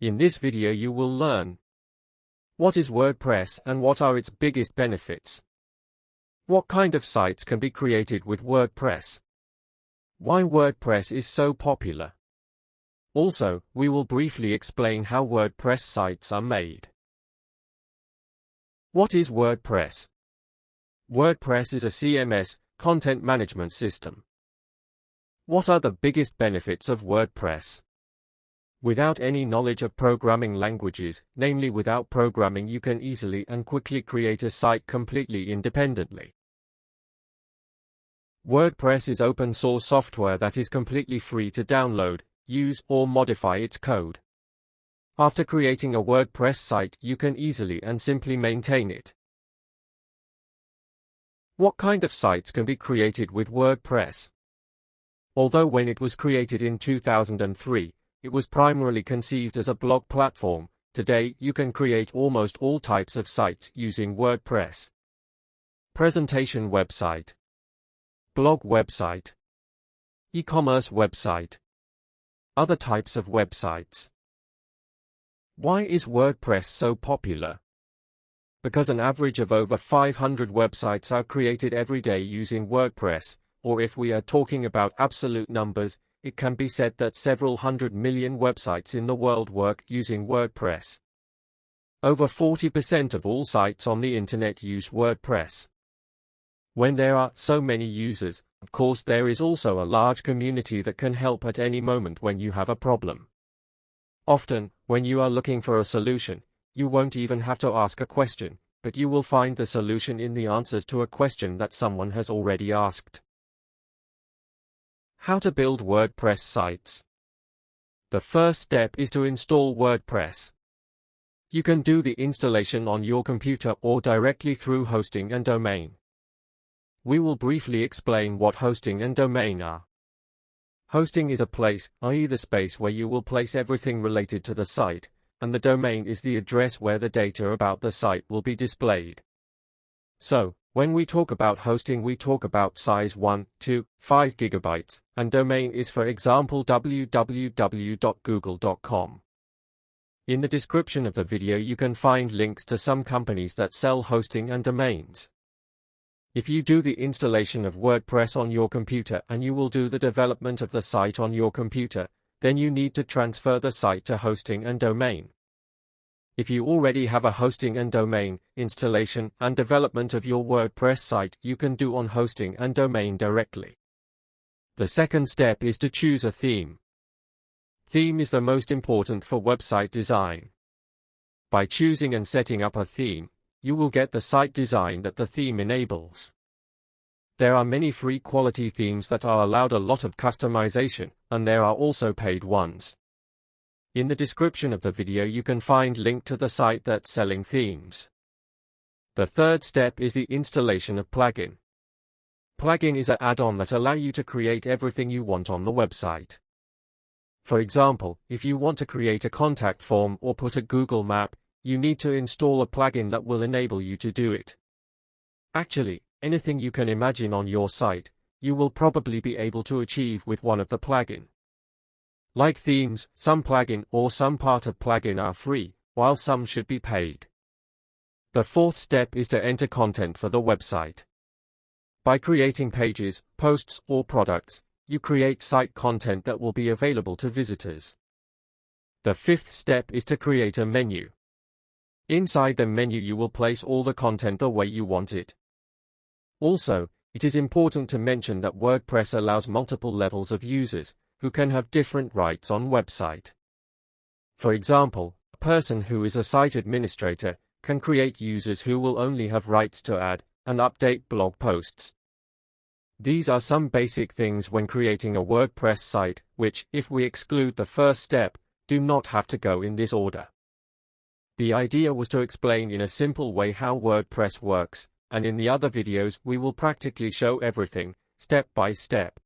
In this video you will learn what is WordPress and what are its biggest benefits. What kind of sites can be created with WordPress? Why WordPress is so popular. Also, we will briefly explain how WordPress sites are made. What is WordPress? WordPress is a CMS, content management system. What are the biggest benefits of WordPress? Without any knowledge of programming languages, namely without programming, you can easily and quickly create a site completely independently. WordPress is open source software that is completely free to download, use, or modify its code. After creating a WordPress site, you can easily and simply maintain it. What kind of sites can be created with WordPress? Although when it was created in 2003, it was primarily conceived as a blog platform, today you can create almost all types of sites using WordPress. Presentation website, blog website, e-commerce website, other types of websites. Why is WordPress so popular? Because an average of over 500 websites are created every day using WordPress, or if we are talking about absolute numbers, it can be said that several 100 million websites in the world work using WordPress. Over 40% of all sites on the internet use WordPress. When there are so many users, of course there is also a large community that can help at any moment when you have a problem. Often, when you are looking for a solution, you won't even have to ask a question, but you will find the solution in the answers to a question that someone has already asked. How to build WordPress sites. The first step is to install WordPress. You can do the installation on your computer or directly through hosting and domain. We will briefly explain what hosting and domain are. Hosting is a place, i.e. the space where you will place everything related to the site, and the domain is the address where the data about the site will be displayed. So, when we talk about hosting, we talk about size 1, 2, 5 gigabytes, and domain is for example www.google.com. In the description of the video you can find links to some companies that sell hosting and domains. If you do the installation of WordPress on your computer and you will do the development of the site on your computer, then you need to transfer the site to hosting and domain. If you already have a hosting and domain, installation and development of your WordPress site you can do on hosting and domain directly. The second step is to choose a theme. Theme is the most important for website design. By choosing and setting up a theme, you will get the site design that the theme enables. There are many free quality themes that are allowed a lot of customization, and there are also paid ones. In the description of the video you can find link to the site that's selling themes. The third step is the installation of plugin. Plugin is an add-on that allow you to create everything you want on the website. For example, if you want to create a contact form or put a Google map, you need to install a plugin that will enable you to do it. Actually, anything you can imagine on your site, you will probably be able to achieve with one of the plugin. Like themes, some plugin or some part of plugin are free, while some should be paid. The fourth step is to enter content for the website. By creating pages, posts, or products, you create site content that will be available to visitors. The fifth step is to create a menu. Inside the menu you will place all the content the way you want it. Also, it is important to mention that WordPress allows multiple levels of users, who can have different rights on website. For example, a person who is a site administrator can create users who will only have rights to add and update blog posts. These are some basic things when creating a WordPress site, which, if we exclude the first step, do not have to go in this order. The idea was to explain in a simple way how WordPress works, and in the other videos we will practically show everything, step by step.